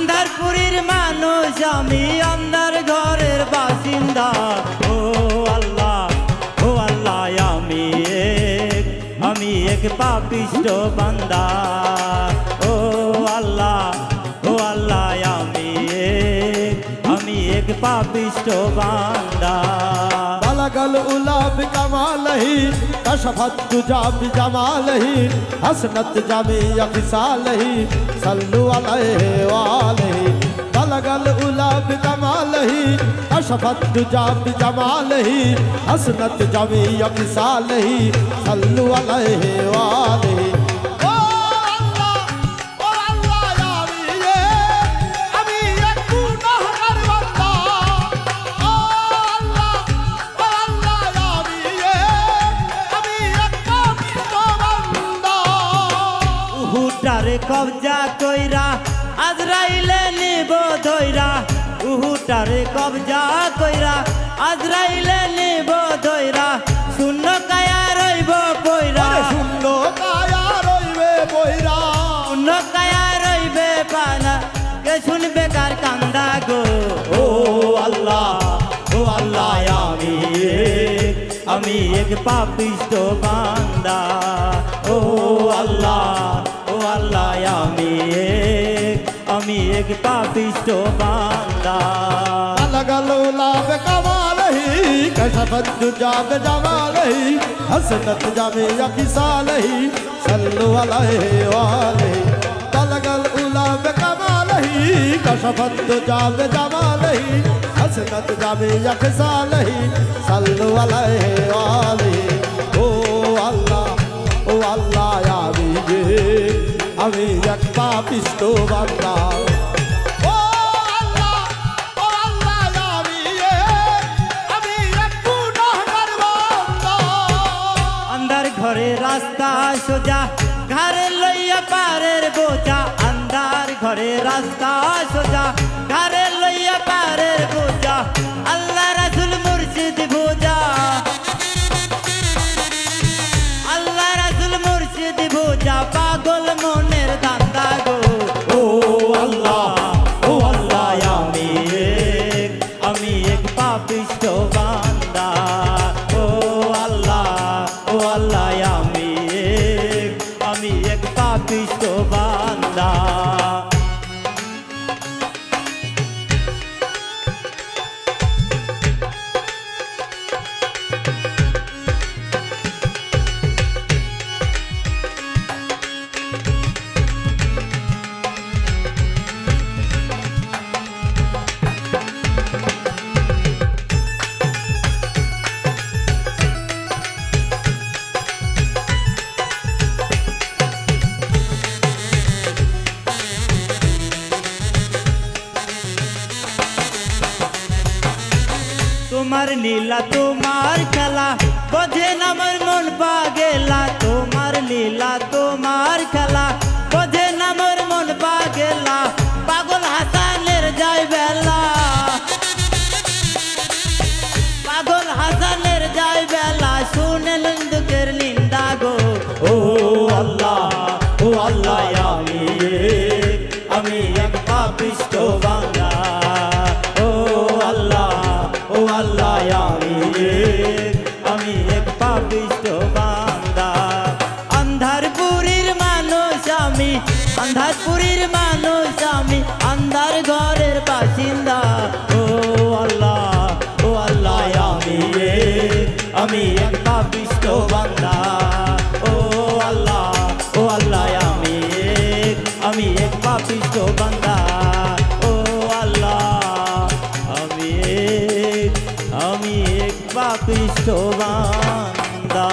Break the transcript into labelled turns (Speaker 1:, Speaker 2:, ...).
Speaker 1: আন্ধারপুরীর মানুষ আমি, আন্ধার ঘরের বাসিন্দা। ও আল্লাহ আমি এক পাপিষ্ঠ বান্দা। ও আল্লাহ আমি এক পাপিষ্ঠ বান্দা।
Speaker 2: বালাগাল উলা বিকামালহি কশফত তুজা বিজামালহি হসনত জামিয়া খিসালহি সাল্লু আলাইহি ওয়ালিহি। বালাগাল উলা বিকামালহি কশফত তুজা বিজামালহি হসনত জামিয়া খিসালহি সাল্লু আলাইহি ওয়ালিহি।
Speaker 1: উহুটারে কবজা কইরা আজরাইলে নিব ধইরা। উহুটারে কবজা কইরা আজরাইলে নিব ধইরা। শূন্য কায়া রইব পয়রা,
Speaker 2: শূন্য কায়া রইবে পয়রা,
Speaker 1: শূন্য কায়া রইবে পানা। কে শুনবে কার কান্দা গো? ও আল্লাহ আমি এক পাপিষ্ঠ বান্দা। ও আল্লাহ আমি এক পাপিষ্ঠ বান্দা।
Speaker 2: বালাগাল উলা বিকামালহি কশফত তুজা বিজামালহি হসনত জামিয়া খিসালহি সাল্লু আলাইহি ওয়ালিহি। বালাগাল উলা বিকামালহি কশফত তুজা বিজামালহি হসনত জামিয়া খিসালহি সাল্লু আলাইহি ওয়ালিহি। ও আল্লাহ আমি এক পাপিষ্ঠ বান্দা।
Speaker 1: আন্ধার ঘরে রাস্তা সোজা ঘরে লইয়া পারের বোঝা। আন্ধার ঘরে রাস্তা সোজা ঘরে লইয়া পারের বোঝা। আল্লাহ রাসূল মুর্শিদ বোঝা, আল্লাহ রাসূল মুর্শিদ বোঝা। পাগল মনের ধান্দা গো। ও আল্লাহ আমি এক পাপিষ্ঠ বান্দা। ও আল্লাহ আমি এক পাপিষ্ঠ বান্দা। তোমার লীলা তোমার খেলা বোঝে না আমার মন পাগেলা। তোমার লীলা তোমার খেলা বোঝে না আমার মন পাগেলা। পাগল হাসানের যায় বেলা, পাগল হাসানের যায় বেলা। শুনেন দুঃখের নিন্দা গো। ও আল্লাহ আমি এক পাপিষ্ঠ বান্দা। ও আল্লাহ আমি এক পাপিষ্ঠ বান্দা। আন্ধারপুরীর মানুষ আমি, আন্ধারপুরীর মানুষ আমি, আন্ধার ঘরের বাসিন্দা। ও আল্লাহ আমি এক পাপিষ্ঠ বান্দা। ও আল্লাহ আমি এক পাপিষ্ঠ বান্দা। ও আল্লাহ আমি এক পাপিষ্ঠ বান্দা।